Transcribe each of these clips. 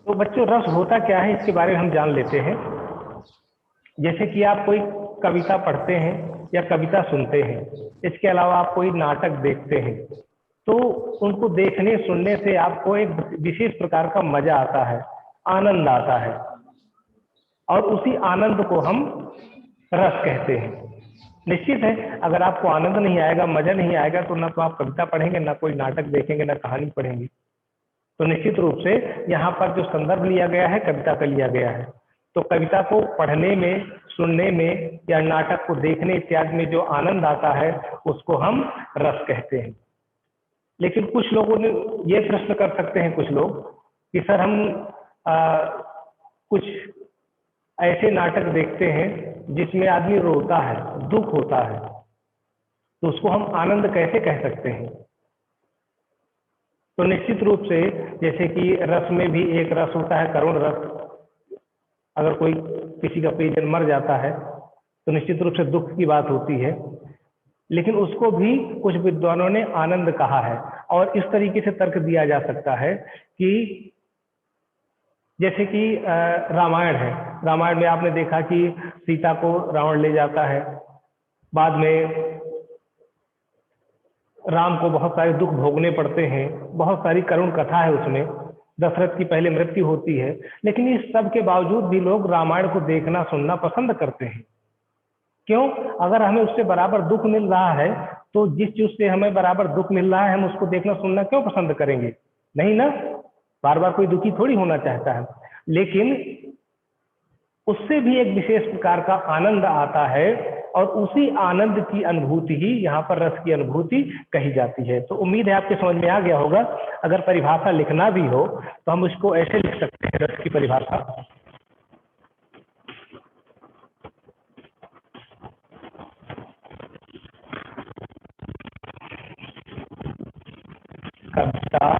तो बच्चों रस होता क्या है इसके बारे में हम जान लेते हैं। जैसे कि आप कोई कविता पढ़ते हैं या कविता सुनते हैं, इसके अलावा आप कोई नाटक देखते हैं, तो उनको देखने सुनने से आपको एक विशेष प्रकार का मजा आता है, आनंद आता है, और उसी आनंद को हम रस कहते हैं। निश्चित है, अगर आपको आनंद नहीं आएगा, मजा नहीं आएगा, तो ना तो आप कविता पढ़ेंगे, ना कोई नाटक देखेंगे, ना कहानी पढ़ेंगे। तो निश्चित रूप से यहाँ पर जो संदर्भ लिया गया है कविता का लिया गया है। तो कविता को पढ़ने में, सुनने में या नाटक को देखने इत्यादि में जो आनंद आता है उसको हम रस कहते हैं। लेकिन कुछ लोगों ने ये प्रश्न कर सकते हैं कुछ लोग कि सर हम कुछ ऐसे नाटक देखते हैं जिसमें आदमी रोता है, दुख होता है, तो उसको हम आनंद कैसे कह सकते हैं? तो निश्चित रूप से जैसे कि रस में भी एक रस होता है करुण रस। अगर कोई किसी का परिजन मर जाता है तो निश्चित रूप से दुख की बात होती है, लेकिन उसको भी कुछ विद्वानों ने आनंद कहा है। और इस तरीके से तर्क दिया जा सकता है कि जैसे कि रामायण है, रामायण में आपने देखा कि सीता को रावण ले जाता है, बाद में राम को बहुत सारे दुख भोगने पड़ते हैं, बहुत सारी करुण कथा है उसमें, दशरथ की पहले मृत्यु होती है, लेकिन इस सब के बावजूद भी लोग रामायण को देखना सुनना पसंद करते हैं। क्यों? अगर हमें उससे बराबर दुख मिल रहा है तो जिस चीज से हमें बराबर दुख मिल रहा है हम उसको देखना सुनना क्यों पसंद करेंगे? नहीं ना, बार बार कोई दुखी थोड़ी होना चाहता है। लेकिन उससे भी एक विशेष प्रकार का आनंद आता है, और उसी आनंद की अनुभूति ही यहाँ पर रस की अनुभूति कही जाती है। तो उम्मीद है आपके समझ में आ गया होगा। अगर परिभाषा लिखना भी हो तो हम उसको ऐसे लिख सकते हैं, रस की परिभाषा, कविता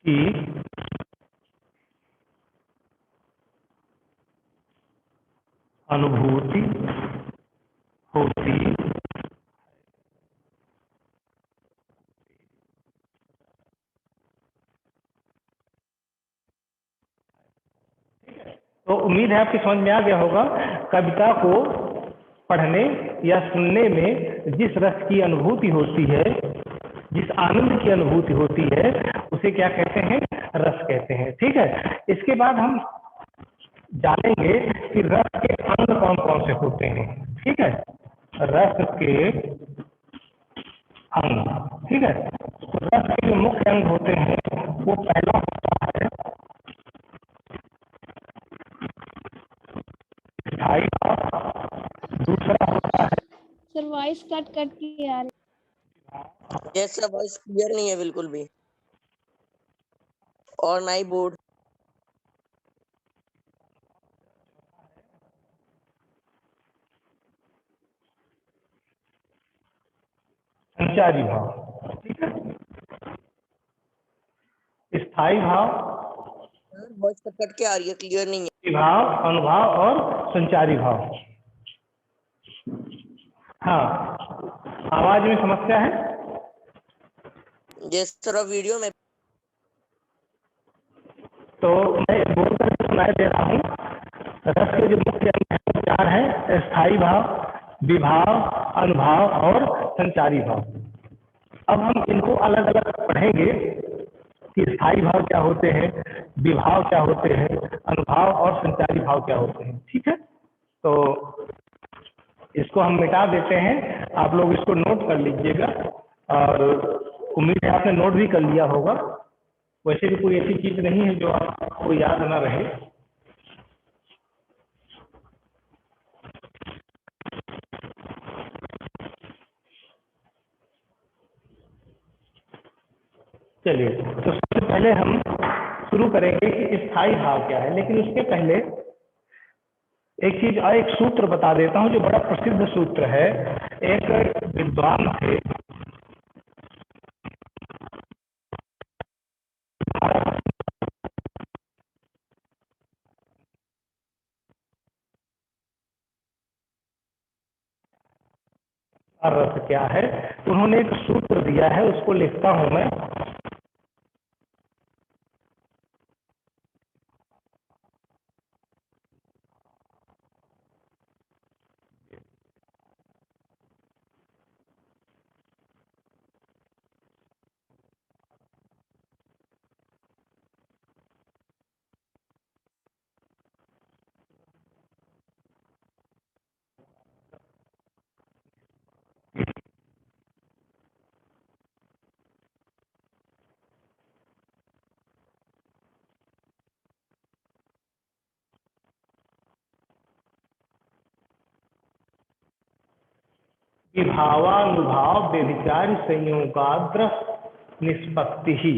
की अनुभूति होती तो उम्मीद है आपकी समझ में आ गया होगा। कविता को पढ़ने या सुनने में जिस रस की अनुभूति होती है, जिस आनंद की अनुभूति होती है, उसे क्या कहते हैं? रस कहते हैं। ठीक है, इसके बाद हम जानेंगे कि रस के अंग कौन कौन से होते हैं। ठीक है, रस के अंग, ठीक है, तो रस के जो मुख्य अंग होते हैं वो पहला होता है स्थायी भाव, दूसरा होता है सर वॉइस कट कट के आ रही। जैसा वॉइस क्लियर नहीं है बिल्कुल भी, और ना ही बोर्ड। संचारी भाव। ठीक है, स्थायी भाव, वॉइस कट कट के आ रही है, क्लियर नहीं है। भाव, अनुभाव और संचारी भाव। हाँ, आवाज में समस्या है? जिस तरह वीडियो में तो मैं बोल कर सुनाई दे रहा हूँ। रस के जो मुख्य अंग हैं वो चार हैं: स्थायी भाव, विभाव, अनुभाव और संचारी भाव। अब हम इनको अलग अलग पढ़ेंगे कि स्थायी भाव क्या होते हैं, विभाव क्या होते हैं, अनुभाव और संचारी भाव क्या होते हैं। ठीक है, तो इसको हम मिटा देते हैं, आप लोग इसको नोट कर लीजिएगा, और उम्मीद है आपने नोट भी कर लिया होगा। वैसे भी कोई ऐसी चीज नहीं है जो आपको याद ना रहे। चलिए, तो सबसे पहले हम शुरू करेंगे कि स्थायी भाव क्या है, लेकिन उसके पहले एक चीज और, एक सूत्र बता देता हूं जो बड़ा प्रसिद्ध सूत्र है। एक विद्वान थे रस क्या है, उन्होंने एक सूत्र दिया है, उसको लिखता हूं मैं। विभावानुभाव व्यभिचारी संयोगाद्र निष्पत्ति ही।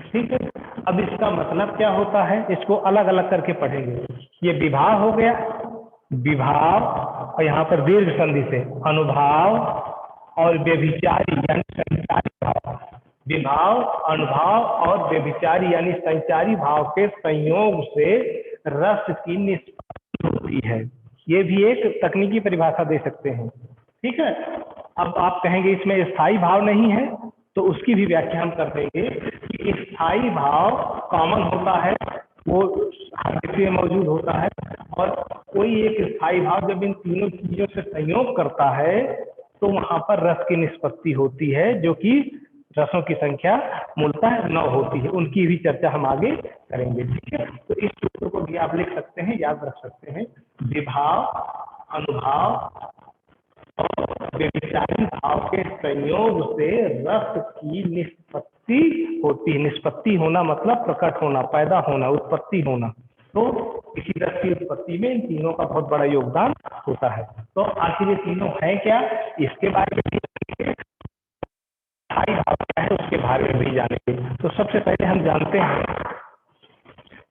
ठीक है, अब इसका मतलब क्या होता है, इसको अलग अलग करके पढ़ेंगे। ये विभाव हो गया, विभाव और यहाँ पर दीर्घ संधि से अनुभाव और व्यभिचारी यानी संचारी भाव। विभाव, अनुभाव और व्यभिचारी यानी संचारी भाव के संयोग से रस की निष्पत्ति होती है। ये भी एक तकनीकी परिभाषा दे सकते हैं। ठीक है, अब आप कहेंगे इसमें स्थायी भाव नहीं है, तो उसकी भी व्याख्या हम कर देंगे कि स्थायी भाव कॉमन होता है, वो हर किसी में मौजूद होता है, और कोई एक स्थायी भाव जब इन तीनों चीजों से संयोग करता है तो वहां पर रस की निष्पत्ति होती है, जो कि रसों की संख्या मूलतः 9 होती है। उनकी भी चर्चा हम आगे करेंगे। ठीक है, तो इस सूत्र को भी आप लिख सकते हैं, याद रख सकते हैं। विभाव, अनुभाव और व्यभिचारी भाव के संयोग से रस की निष्पत्ति होती है। निष्पत्ति होना मतलब प्रकट होना, पैदा होना, उत्पत्ति होना। तो किसी रस की उत्पत्ति में इन तीनों का बहुत बड़ा योगदान होता है। तो आखिर ये तीनों हैं क्या, इसके बारे में स्थायी भाव क्या है उसके बारे में भी जानेंगे। तो सबसे पहले हम जानते हैं,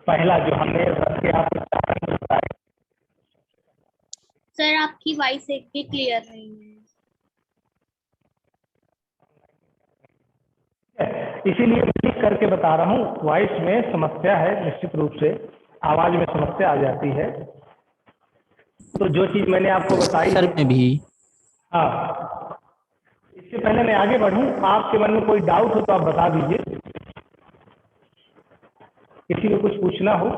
पहला जो हमने रस के आपको बताया। सर आपकी वॉइस एक भी क्लियर नहीं है। इसीलिए लिख करके बता रहा हूँ, वॉइस में समस्या है, निश्चित रूप से आवाज में समस्या आ जाती है। तो जो चीज मैंने आपको बताई सर में भी। हाँ, इससे पहले मैं आगे बढ़ूं, आपके मन में कोई डाउट हो तो आप बता दीजिए, किसी को कुछ पूछना हो।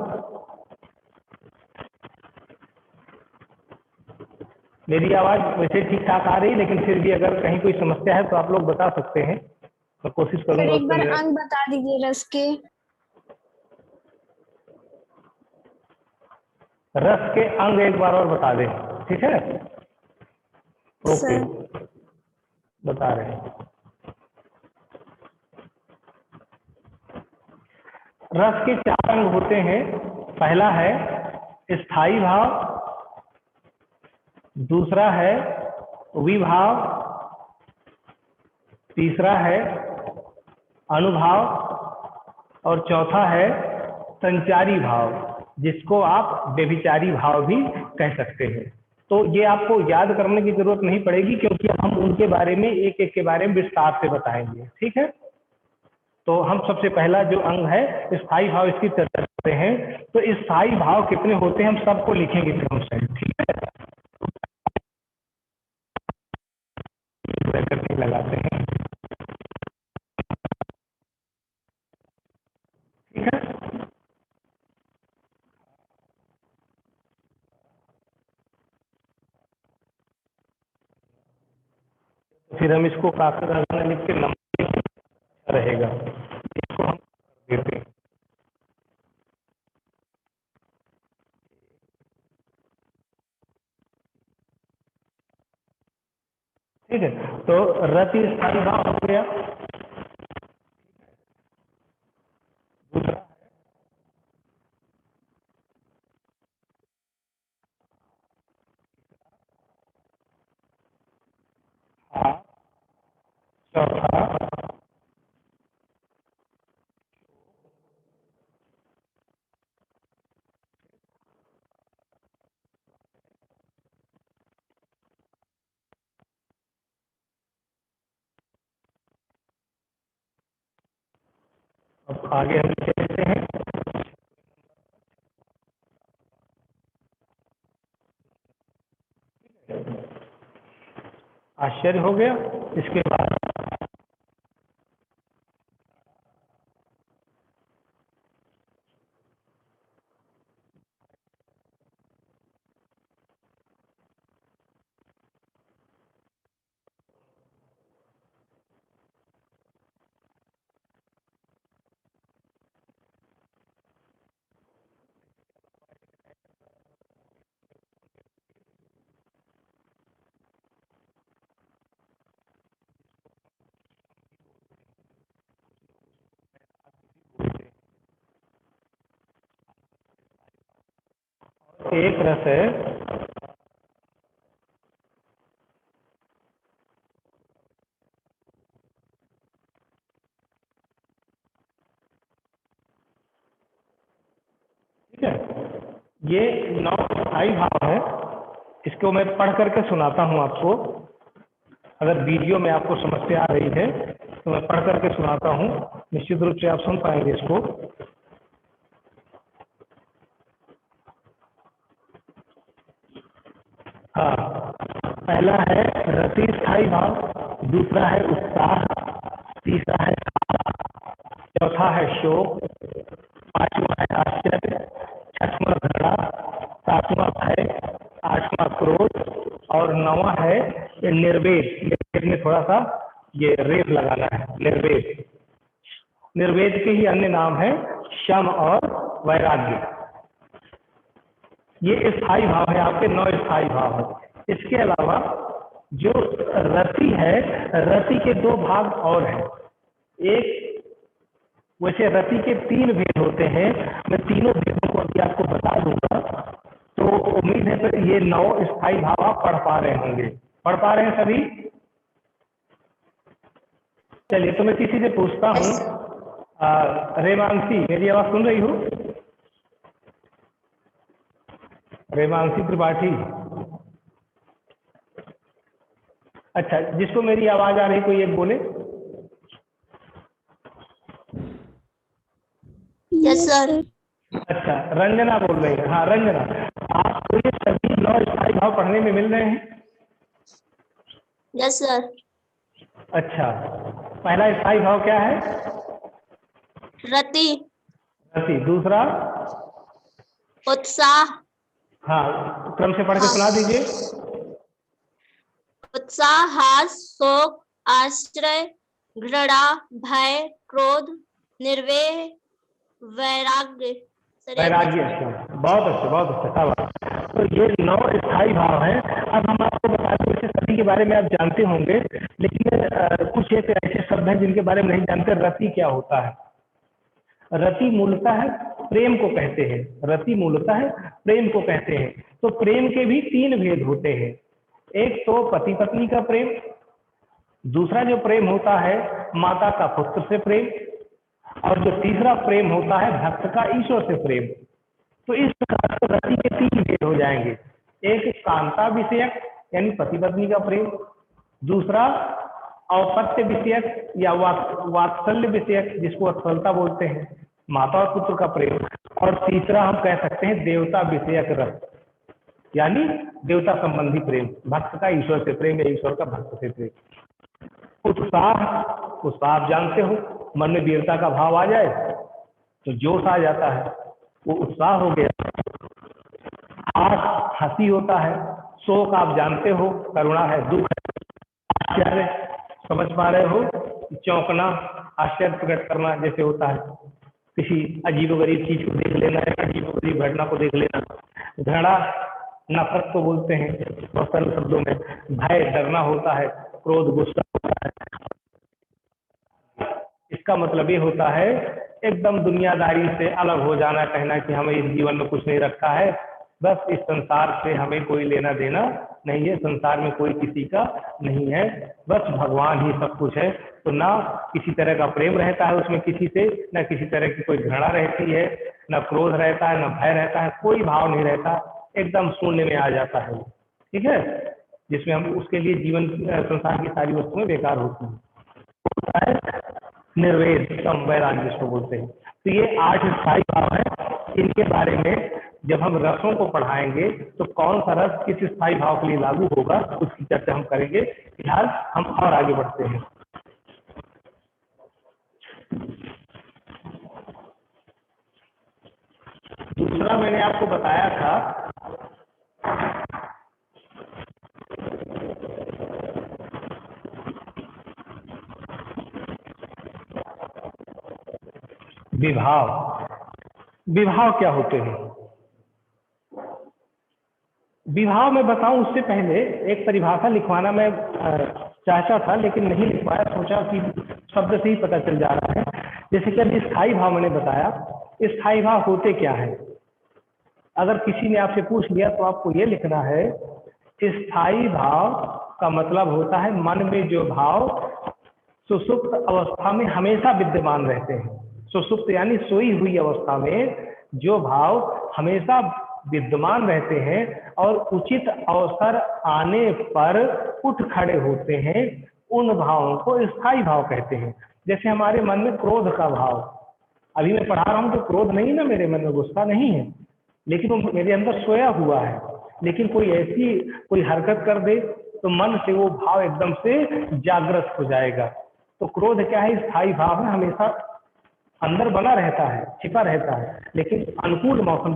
मेरी आवाज वैसे ठीक ठाक आ रही, लेकिन फिर भी अगर कहीं कोई समस्या है तो आप लोग बता सकते हैं, मैं कोशिश सर करूंगा एक बार उसको। अंक बता दीजिए रस के। रस के अंग एक बार और बता दें, ठीक है? ओके, सर बता रहे हैं। रस के 4 अंग होते हैं। पहला है स्थायी भाव, दूसरा है विभाव, तीसरा है अनुभाव, और चौथा है संचारी भाव, जिसको आप व्यभिचारी भाव भी कह सकते हैं। तो ये आपको याद करने की जरूरत नहीं पड़ेगी, क्योंकि हम उनके बारे में एक एक के बारे में विस्तार से बताएंगे। ठीक है, तो हम सबसे पहला जो अंग है स्थायी भाव, इसकी चर्चा करते हैं। तो स्थायी भाव कितने होते हैं हम सबको लिखेंगे क्रम से। ठीक है, करके लगाते हैं। ठीक है, फिर हम इसको कागज में लिख के नंबर रहेगा, इसको हम कर देते हैं। ठीक है, तो रति स्थायी भाव हो गया। दूसरा हाँ, चौथा अब आगे हम लिख लेते हैं। आश्चर्य हो गया। इसके बाद एक रस है ठीक है, ये 9 स्थायी भाव है। इसको मैं पढ़ करके सुनाता हूँ आपको। अगर वीडियो में आपको समस्या आ रही है तो मैं पढ़ करके सुनाता हूँ, निश्चित रूप से आप सुन पाएंगे इसको। हाँ, पहला है रति स्थायी भाव, दूसरा है उत्साह, तीसरा है चौथा है शोक, पांचवा है आश्चर्य, छठवां घृणा, सातवां भय, आठवां क्रोध और नौवां है ये निर्वेद। निर्वेद में थोड़ा सा ये रेत लगाना है, निर्वेद। निर्वेद के ही अन्य नाम है शम और वैराग्य। ये स्थायी भाव है, आपके 9 स्थायी भाव है। इसके अलावा जो रति है, रति के 2 भाग और हैं। एक, वैसे रति के 3 भेद होते हैं, मैं तीनों भेदों को अभी आपको बता दूंगा। तो उम्मीद है कि ये 9 स्थायी भाव आप पढ़ पा रहे होंगे। पढ़ पा रहे हैं सभी? चलिए, तो मैं किसी से पूछता हूँ, रेमांसी मेरी आवाज सुन रही हो? रेमांसी त्रिपाठी, अच्छा, जिसको मेरी आवाज आ रही कोई एक बोले। Yes sir. अच्छा, रंजना बोल रही है। हाँ रंजना, आपको ये सभी 9 स्थायी भाव पढ़ने में मिल रहे हैं? Yes sir. अच्छा, पहला स्थायी भाव क्या है? रति। रति। दूसरा? उत्साह। हाँ, क्रम से पढ़ के सुना दीजिए। उत्साह, हास, शोक, आश्चर्य, घृणा, भय, क्रोध, निर्वेह, वैराग्य। वैराग्य। अच्छा, बहुत अच्छा, बहुत अच्छा, शाबाश। तो ये 9 स्थायी भाव हैं। अब हम आपको बता दें, वैसे सभी के बारे में आप जानते होंगे, लेकिन कुछ एक ऐसे शब्द हैं जिनके बारे में नहीं जानते। रति क्या होता है? रति मूलतः प्रेम को कहते हैं। रति मूलतः प्रेम को कहते हैं। तो प्रेम के भी 3 भेद होते हैं। एक तो पति पत्नी का प्रेम, दूसरा जो प्रेम होता है माता का पुत्र से प्रेम, और जो तीसरा प्रेम होता है भक्त का ईश्वर से प्रेम। तो इस प्रकार से रति के 3 भेद हो जाएंगे। एक कांता विषयक यानी पति पत्नी का प्रेम, दूसरा औपत्य विषयक या वात्सल्य विषयक जिसको वत्सलता बोलते हैं, माता और पुत्र का प्रेम, और तीसरा हम कह सकते हैं देवता विषयक रस यानी देवता संबंधी प्रेम, भक्त का ईश्वर से प्रेम या ईश्वर का भक्त से प्रेम। उत्साह, उत्साह आप जानते हो, मन में वीरता का भाव आ जाए तो जोश आ जाता है, वो उत्साह हो गया। हास, हंसी होता है। शोक आप जानते हो, करुणा है, दुख है। आश्चर्य, समझ पा रहे हो, चौंकना, आश्चर्य प्रकट करना जैसे होता है, किसी अजीबोगरीब चीज को देख लेना है, अजीबोगरीब घटना को देख लेना। घृणा, नफरत को बोलते हैं बहुत सरल शब्दों में। भय, डरना होता है। क्रोध, गुस्सा होता है। इसका मतलब ये होता है एकदम दुनियादारी से अलग हो जाना, कहना कि हमें इस जीवन में कुछ नहीं रखा है, बस इस संसार से हमें कोई लेना देना नहीं है, संसार में कोई किसी का नहीं है, बस भगवान ही सब कुछ है। तो ना किसी तरह का प्रेम रहता है उसमें किसी से, ना किसी तरह की कोई घृणा रहती है, ना क्रोध रहता है, ना भय रहता है, कोई भाव नहीं रहता, एकदम शून्य में आ जाता है। ठीक है, जिसमें हम उसके लिए जीवन संसार की सारी वस्तुएं बेकार होती हैं। निर्वेद, सम, वैराग्य जिसको बोलते हैं। तो ये 8 स्थायी भाव है। इनके बारे में जब हम रसों को पढ़ाएंगे तो कौन सा रस किस स्थायी भाव के लिए लागू होगा उसकी चर्चा हम करेंगे। फिलहाल हम और आगे बढ़ते हैं। दूसरा मैंने आपको बताया था विभाव। विभाव क्या होते हैं? विभाव में बताऊं उससे पहले एक परिभाषा लिखवाना मैं चाहता था, लेकिन नहीं लिखवाया, सोचा कि शब्द से ही पता चल जा रहा है। जैसे कि अभी स्थायी भाव मैंने बताया, स्थायी भाव होते क्या है? अगर किसी ने आपसे पूछ लिया तो आपको ये लिखना है, स्थायी भाव का मतलब होता है मन में जो भाव सुसुप्त अवस्था में हमेशा विद्यमान रहते हैं। सुसुप्त यानी सोई हुई अवस्था में जो भाव हमेशा विद्यमान रहते हैं और उचित अवसर आने पर उठ खड़े होते हैं, उन भावों को स्थायी भाव कहते हैं। जैसे हमारे मन में क्रोध का भाव, अभी मैं पढ़ा रहा हूं तो क्रोध नहीं ना मेरे मन में, गुस्सा नहीं है, लेकिन वो मेरे अंदर सोया हुआ है। लेकिन कोई ऐसी कोई हरकत कर दे तो मन से वो भाव एकदम से जागृत हो जाएगा। तो क्रोध क्या है? स्थायी भाव है, हमेशा अंदर बना रहता है, छिपा रहता है, लेकिन अनुकूल मौसम,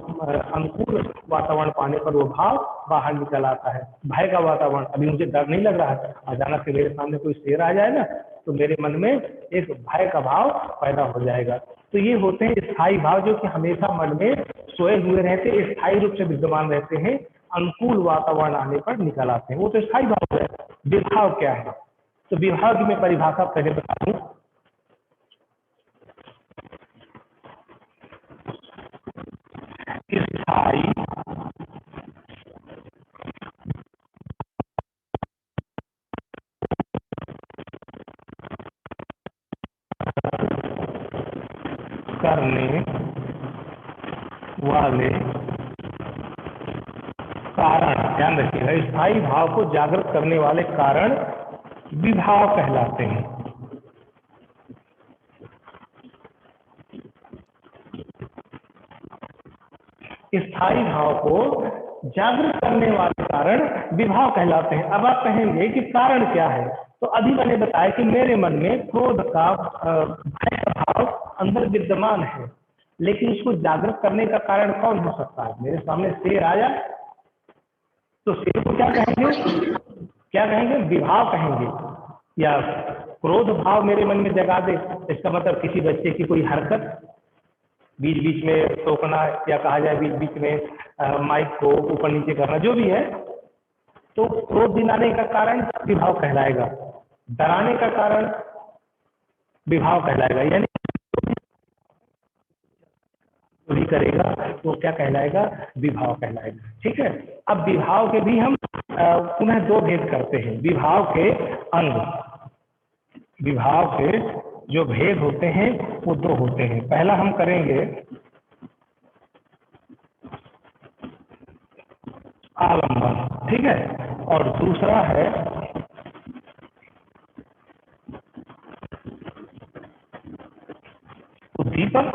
अनुकूल वातावरण पाने पर वो भाव बाहर निकल आता है। भय का वातावरण, अभी मुझे डर नहीं लग रहा है, अचानक से मेरे सामने कोई शेर आ जाए ना तो मेरे मन में एक भय का भाव पैदा हो जाएगा। तो ये होते हैं स्थायी भाव, जो कि हमेशा मन में सोए हुए रहते, स्थायी रूप से विद्यमान रहते हैं, अनुकूल वातावरण आने पर निकल आते हैं, वो तो स्थायी भाव है। विभाव क्या है? तो विभाव की मैं परिभाषा पहले बता दूं। स्थायी करने वाले कारण, ध्यान रखिएगा, स्थायी भाव को जागृत करने वाले कारण विभाव कहलाते हैं। स्थायी भाव को जागृत करने वाले कारण विभाव कहलाते हैं। अब आप कहेंगे कि कारण क्या है? तो अभी मैंने बताया कि मेरे मन में क्रोध का, भय का भाव अंदर विद्यमान है, लेकिन उसको जागृत करने का कारण कौन हो सकता है? मेरे सामने शेर आया तो शेर को क्या कहेंगे? क्या कहेंगे? विभाव कहेंगे। या क्रोध भाव मेरे मन में जगा दे, इसका मतलब किसी बच्चे की कोई हरकत, बीच बीच में टोकना, या कहा जाए बीच बीच में माइक को ऊपर नीचे करना, जो भी है, तो क्रोध दिलाने का कारण विभाव कहलाएगा। डराने का कारण विभाव कहलाएगा। यानी जो भी करेगा वो क्या कहलाएगा? विभाव कहलाएगा। ठीक है। अब विभाव के भी हम पुनः दो भेद करते हैं। विभाव के अंग, विभाव के जो भेद होते हैं वो दो होते हैं। पहला हम करेंगे आलंबन, ठीक है, और दूसरा है उद्दीपन।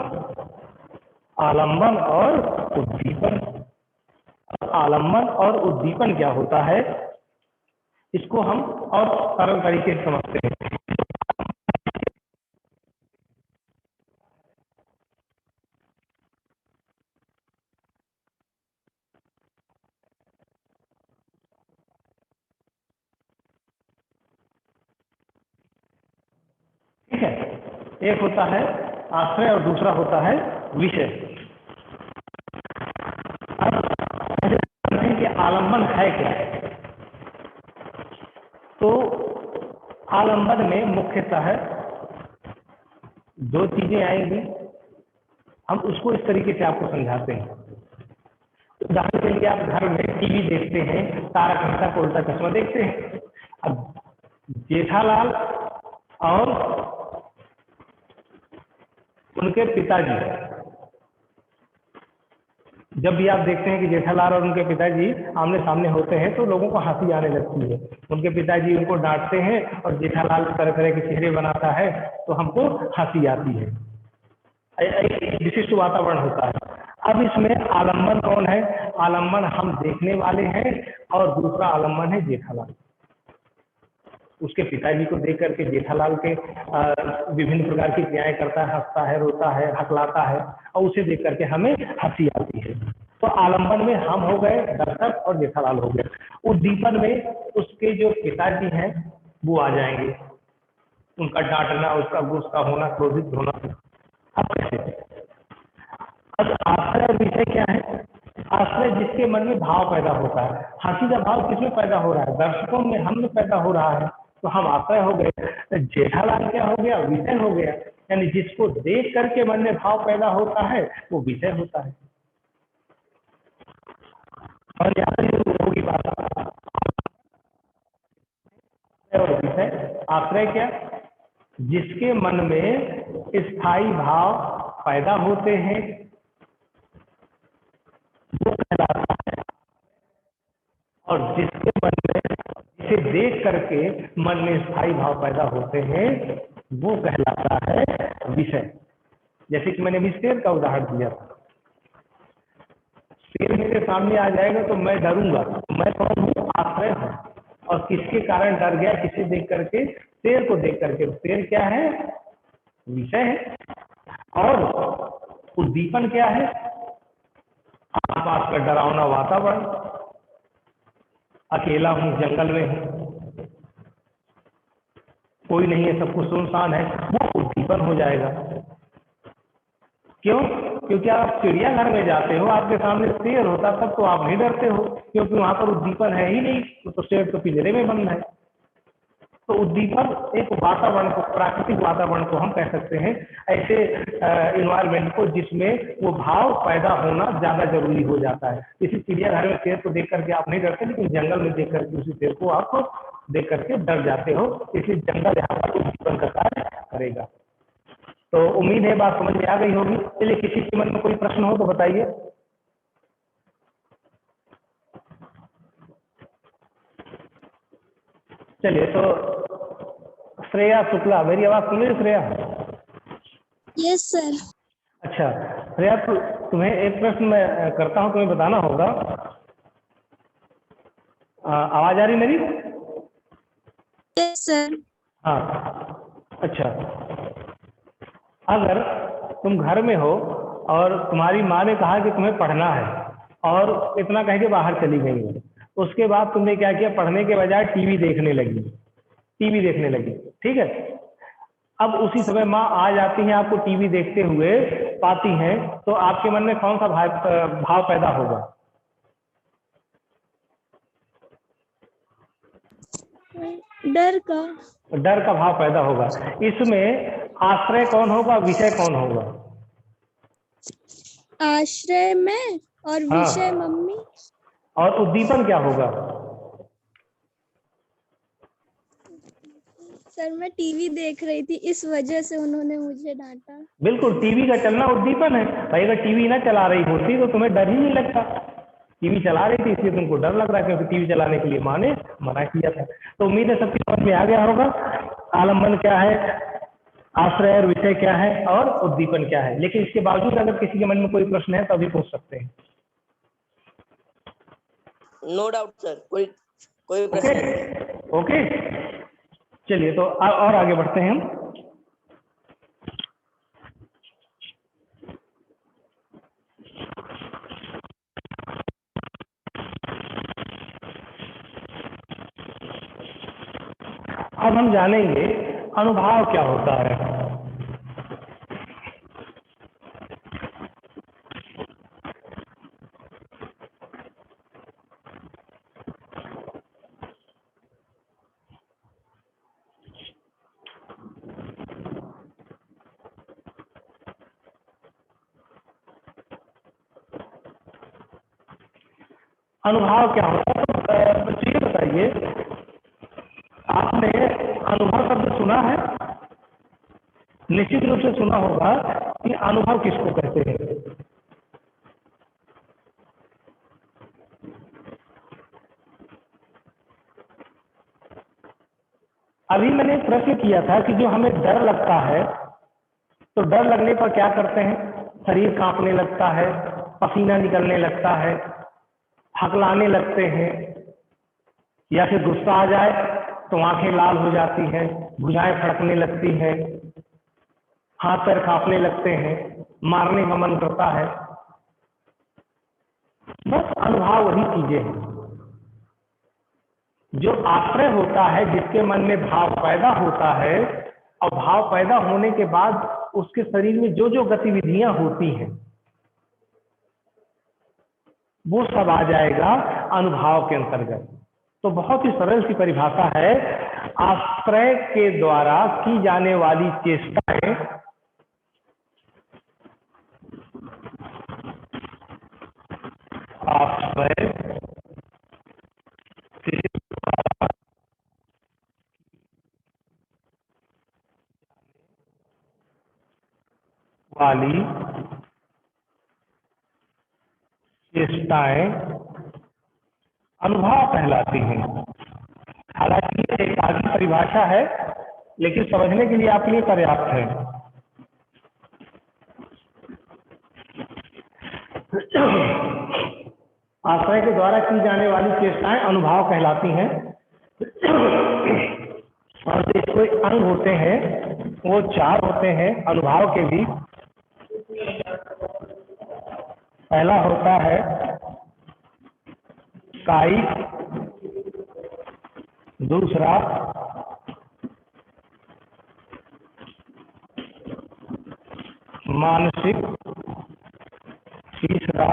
आलंबन और उद्दीपन। आलंबन और उद्दीपन क्या होता है, इसको हम और सरल तरीके से समझते हैं। ठीक है, एक होता है आश्रय और दूसरा होता है विषय। कि आलंबन है क्या? तो आलंबन में मुख्यतः दो चीजें आएंगी, हम उसको इस तरीके से आपको समझाते हैं। उदाहरण के लिए आप घर में टीवी देखते हैं, तारक मेहता का उल्टा चश्मा देखते हैं। अब जेठालाल और उनके पिताजी, जब भी आप देखते हैं कि जेठालाल और उनके पिताजी आमने सामने होते हैं तो लोगों को हंसी आने लगती है। उनके पिताजी उनको डांटते हैं और जेठालाल तरह तरह के चेहरे बनाता है तो हमको हंसी आती है। एक विशिष्ट वातावरण होता है। अब इसमें आलंबन कौन है? आलंबन हम देखने वाले हैं और दूसरा आलंबन है जेठालाल। उसके पिताजी को देख करके जेठालाल के विभिन्न प्रकार की क्रियाएं करता है, हंसता है, रोता है, हकलाता है, और उसे देख करके हमें हंसी आती है। तो आलम्बन में हम हो गए दर्शक और जेठालाल हो गए। उद्दीपन में उसके जो पिताजी हैं वो आ जाएंगे, उनका डांटना, उसका गुस्सा होना, क्रोधित होना। अब कैसे? अब आश्रय और विषय क्या है? आश्रय जिसके मन में भाव पैदा होता है। हंसी का भाव किसमें पैदा हो रहा है? दर्शकों में, हम में पैदा हो रहा है, तो हम आश्रय हो गए। जेठालाल क्या हो गया? विषय हो गया। यानी जिसको देख करके मन में भाव पैदा होता है वो विषय होता है। और यहाँ होगी बात। और विषय, आश्रय क्या? जिसके मन में स्थायी भाव पैदा होते हैं वो कहलाता है, और जिसके मन में, जिसे देख करके मन में स्थायी भाव पैदा होते हैं वो कहलाता है विषय। जैसे कि मैंने अभी शेर का उदाहरण दिया था। शेर मेरे सामने आ जाएगा तो मैं डरूंगा, मैं कौन हूँ? आश्रय हूँ। और किसके कारण डर गया? किसे देख करके? शेर को देख करके। शेर क्या है? विषय है। और उद्दीपन क्या है? आसपास का डरावना वातावरण, अकेला हूं, जंगल में हूं, कोई नहीं है, सब कुछ सुनसान है, वो उद्दीपन हो जाएगा। क्यों? क्योंकि आप चिड़ियाघर में जाते हो, आपके सामने शेर होता तब तो आप नहीं डरते हो, क्योंकि वहां पर उद्दीपन है ही नहीं, तो शेर तो पिंजरे में बंद है। तो उद्दीपन एक वातावरण को, प्राकृतिक वातावरण को हम कह सकते हैं, ऐसे इन्वायरमेंट को जिसमें वो भाव पैदा होना ज्यादा जरूरी हो जाता है। इसी चिड़ियाघर में शेर को देख करके आप नहीं डरते, लेकिन जंगल में देख करके उसी शेर को आप देख करके डर जाते हो। इसलिए जंगल यहाँ पर उद्दीपन का कार्य करेगा। तो उम्मीद है बात समझ में आ गई होगी। चलिए, किसी के मन में कोई प्रश्न हो तो बताइए। चलिए, तो श्रेया शुक्ला, मेरी आवाज सुन रही है श्रेया? Yes sir. अच्छा श्रेया, तुम्हें एक प्रश्न मैं करता हूं, तुम्हें बताना होगा। आवाज आ रही मेरी? Yes sir. हाँ, अच्छा। अगर तुम घर में हो और तुम्हारी माँ ने कहा कि तुम्हें पढ़ना है, और इतना कह के बाहर चली गई हो, उसके बाद तुमने क्या किया? पढ़ने के बजाय टीवी देखने लगी, टीवी देखने लगी, ठीक है। अब उसी समय माँ आ जाती है, आपको टीवी देखते हुए पाती हैं, तो आपके मन में कौन सा भाव पैदा होगा? डर का। डर का भाव पैदा होगा। इसमें आश्रय कौन होगा, विषय कौन होगा? आश्रय में और विषय हाँ, मम्मी। और उद्दीपन क्या होगा? सर मैं टीवी देख रही थी, इस वजह से उन्होंने मुझे डांटा। बिल्कुल, टीवी का चलना उद्दीपन है भाई। अगर टीवी ना चला रही होती तो तुम्हें डर ही नहीं लगता। टीवी चला रही थी इसलिए तुमको डर लग रहा है, क्योंकि टीवी चलाने के लिए माँ ने मना किया था। तो उम्मीद है सबकी समझ में आ गया होगा आलम्बन क्या है, आश्रय और विषय क्या है, और उद्दीपन क्या है। लेकिन इसके बावजूद अगर किसी के मन में कोई प्रश्न है तो अभी पूछ सकते हैं। नो डाउट सर, कोई प्रश्न नहीं। ओके, चलिए तो और आगे बढ़ते हैं हम। अब हम जानेंगे अनुभाव क्या होता है। अनुभाव क्या होता है? बच्चे ये बताइए, आपने अनुभव शब्द सुना है? निश्चित रूप से सुना होगा कि अनुभव किसको कहते हैं। अभी मैंने प्रश्न किया था कि जो हमें डर लगता है, तो डर लगने पर क्या करते हैं? शरीर कांपने लगता है, पसीना निकलने लगता है, हकलाने लगते हैं, या फिर गुस्सा आ जाए तो आंखें लाल हो जाती हैं, भुजाएं फड़कने लगती हैं, हाथ पैर कांपने लगते हैं, मारने का मन करता है। बस अनुभाव वही चीजें हैं। जो आश्रय होता है, जिसके मन में भाव पैदा होता है, और भाव पैदा होने के बाद उसके शरीर में जो जो गतिविधियां होती हैं वो सब आ जाएगा अनुभाव के अंतर्गत। तो बहुत ही सरल सी परिभाषा है, आश्रय के द्वारा की जाने वाली चेष्टाएं आश्रय के वाली चेष्टाएं अनुभव कहलाती हैं। हालांकि ये एक आधी परिभाषा है, लेकिन समझने के लिए आपके लिए पर्याप्त है। आश्रय के द्वारा की जाने वाली चेष्टाएं अनुभाव कहलाती हैं। और जो कोई अंग होते हैं वो 4 होते हैं अनुभाव के भी। पहला होता है कायिक, दूसरा मानसिक, तीसरा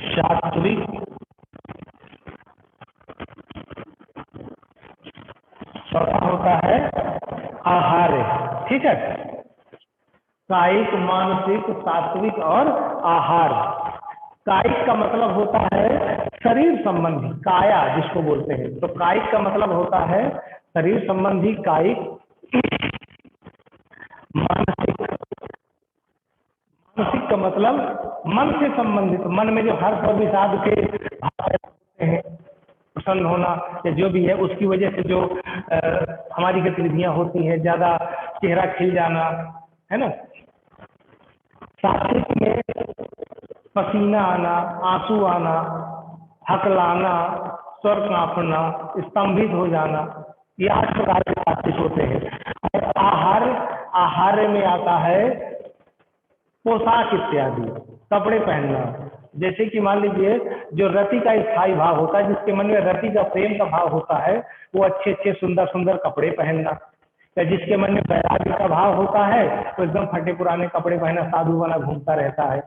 शास्त्रीय, चौथा होता है आहार्य। ठीक है, कायिक, मानसिक, सात्विक और आहार। कायिक का मतलब होता है शरीर संबंधी, काया जिसको बोलते हैं। तो कायिक का मतलब होता है शरीर संबंधी कायिक। मानसिक, मानसिक का मतलब मन से संबंधित, मन में जो हर्ष और विषाद के भाव होते हैं, प्रसन्न होना या जो भी है, उसकी वजह से जो हमारी गतिविधियां होती हैं, ज्यादा चेहरा खिल जाना, है ना। सात्विक में पसीना आना, आंसू आना, हकलाना, स्वर कांपना, स्तंभित हो जाना, ये 8 प्रकार के सात्विक होते हैं। और आहार में आता है पोशाक इत्यादि, कपड़े पहनना। जैसे कि मान लीजिए जो रति का स्थायी भाव होता है, जिसके मन में रति का प्रेम का भाव होता है, वो अच्छे अच्छे सुंदर सुंदर कपड़े पहनना। या जिसके मन में वैराग्य का भाव होता है तो एकदम फटे पुराने कपड़े पहना, साधु वाला घूमता रहता है।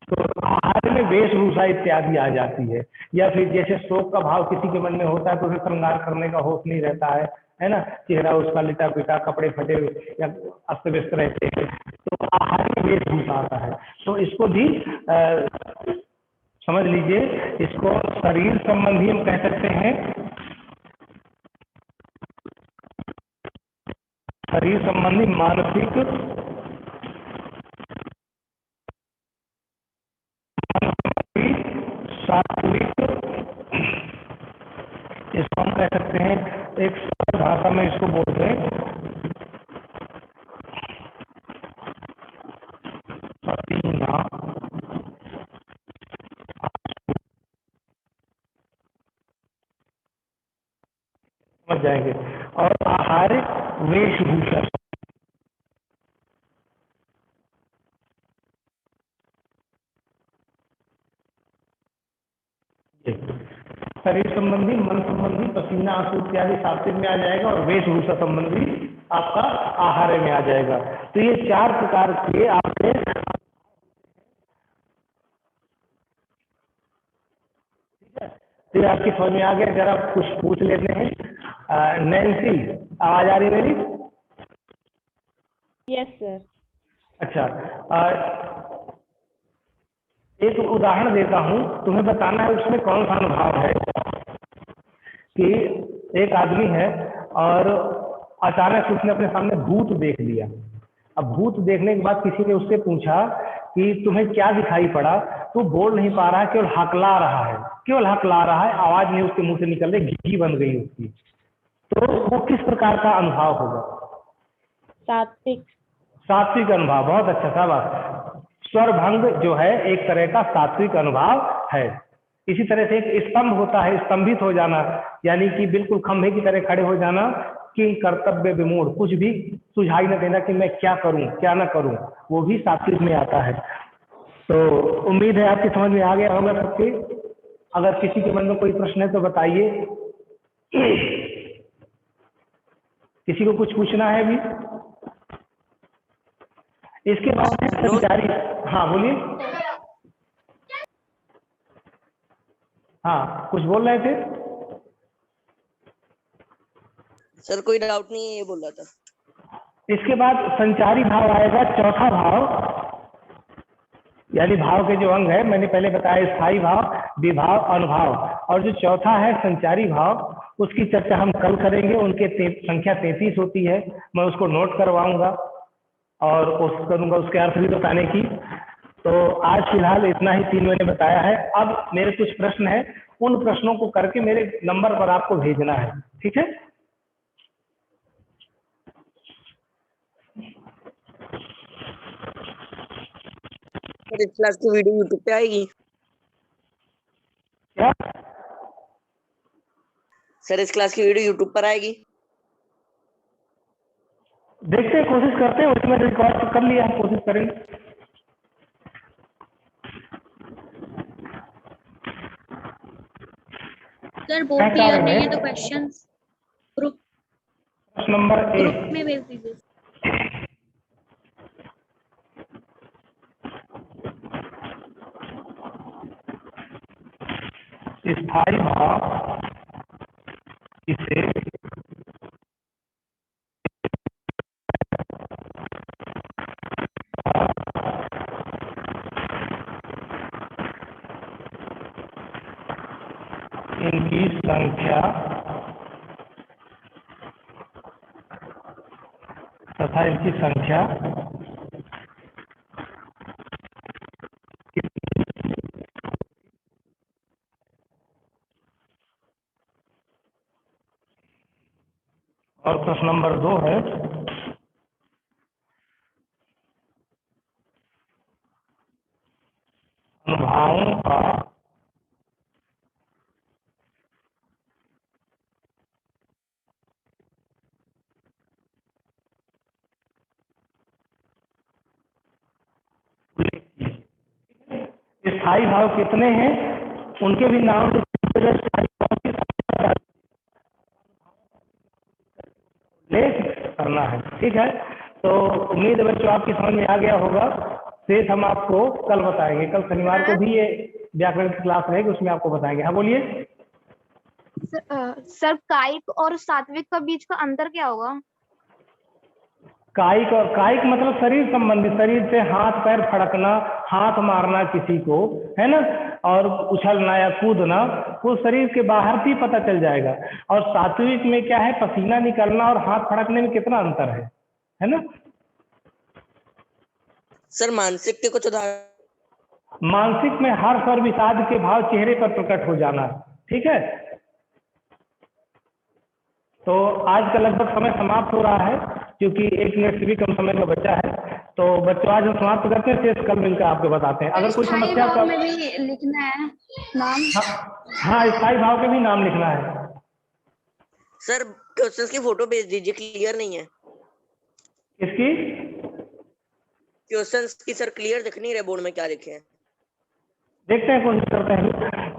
तो आहार में वेशभूषा इत्यादि आ जाती है। या फिर जैसे शोक का भाव किसी के मन में होता है तो उसे श्रृंगार करने का होश नहीं रहता है ना, चेहरा उसका लिटा पिटा, कपड़े फटे या अस्त व्यस्त रहते हैं, तो आहार में वेशभूषा आता है। तो इसको भी समझ लीजिए, इसको शरीर संबंधी हम कह सकते हैं, शरीर संबंधी, मानसिक, सात्विक, इसको हम कह सकते हैं, एक सरल भाषा में इसको बोलते हैं पसीना, समझ जाएंगे। और आहार वेशभूषा, शरीर संबंधी, मन संबंधी, पसीना, आंसू इत्यादि सात्विक में आ जाएगा, और वेशभूषा संबंधी आपका आहार में आ जाएगा। तो ये 4 प्रकार के आपके, तो ये आपकी समझ में आ गया। जरा कुछ पूछ लेते हैं। नैन्सी, आवाज आ रही है मेरी? Yes sir. अच्छा, एक उदाहरण देता हूं, तुम्हें बताना है उसमें कौन सा अनुभव है। कि एक आदमी है और अचानक उसने अपने सामने भूत देख लिया। अब भूत देखने के बाद किसी ने उससे पूछा कि तुम्हें क्या दिखाई पड़ा, तो बोल नहीं पा रहा है, केवल हकला रहा है, केवल हकला रहा है, आवाज नहीं उसके मुंह से निकल रही, घी बन गई उसकी। तो वो किस प्रकार का अनुभव होगा? सात्विक। सात्विक अनुभव, बहुत अच्छा, शाबाश। स्वर भंग जो है एक तरह का सात्विक अनुभव है। इसी तरह से एक स्तंभ होता है, स्तंभित हो जाना, यानी कि बिल्कुल खंभे की तरह खड़े हो जाना, कि कर्तव्य विमूढ़, कुछ भी सुझाई न देना कि मैं क्या करूं क्या ना करूं, वो भी सात्विक में आता है। तो उम्मीद है आपकी समझ में आ गया होगा सबके। अगर किसी के मन में कोई प्रश्न है तो बताइए। किसी को कुछ पूछना है भी? इसके बाद है संचारी। हाँ बोलिए। हाँ कुछ बोल रहे थे? सर कोई डाउट नहीं है, ये बोल रहा था। इसके बाद संचारी भाव आएगा, चौथा भाव, यानी भाव के जो अंग है, मैंने पहले बताया स्थायी भाव, विभाव, अनुभाव, और जो चौथा है संचारी भाव, उसकी चर्चा हम कल करेंगे। उनके संख्या 33 होती है, मैं उसको नोट करवाऊंगा और कोशिश करूंगा उसके अर्थ भी बताने की। तो आज फिलहाल इतना ही 3 मैंने बताया है। अब मेरे कुछ प्रश्न है, उन प्रश्नों को करके मेरे नंबर पर आपको भेजना है, ठीक है? सर इस क्लास की वीडियो यूट्यूब पे आएगी? क्या? सर इस क्लास की वीडियो यूट्यूब पर आएगी? देखते हैं, कोशिश करते हैं। उसमें रिकॉर्ड कर लिया, कोशिश करेंगे। सर बहुत क्लियर नहीं है तो क्वेश्चंस ग्रुप नंबर ग्रुप में भेज दीजिए। स्थायी भाव इसे इनकी संख्या तथा इनकी संख्या और प्रश्न नंबर 2 है अनुभावों का स्थायी भाव कितने हैं, उनके भी नाम करना है, ठीक है? तो उम्मीद है बच्चों आपकी समझ में आ गया होगा। शेष हम आपको कल बताएंगे। कल शनिवार को भी ये व्याकरण की क्लास रहेगी, उसमें आपको बताएंगे। हाँ बोलिए। सर कायिक और सात्विक का बीच का अंतर क्या होगा? कायिक, और कायिक मतलब शरीर संबंधी, शरीर से हाथ पैर फड़कना, हाथ मारना किसी को, है ना, और उछलना या कूदना, वो शरीर के बाहर भी पता चल जाएगा। और सात्विक में क्या है, पसीना निकलना और हाथ फड़कने में कितना अंतर है ना? सर मानसिक के कुछ उदाहरण? मानसिक में हर्ष और विषाद के भाव चेहरे पर प्रकट हो जाना, ठीक है? तो आज का लगभग समय समाप्त हो रहा है, क्योंकि 1 मिनट से भी कम समय का बचा है। तो बच्चों आज हम समाप्त करते हैं, शेष कल मिलकर आपको बताते हैं। अगर कोई समस्या तो में भी लिखना है नाम। हाँ स्थायी भाव के भी नाम लिखना है। सर क्वेश्चंस की फोटो भेज दीजिए, क्लियर नहीं है। किसकी? क्वेश्चंस की सर क्लियर दिख नहीं रहे बोर्ड में क्या लिखे हैं। देखते हैं, कोशिश करते हैं।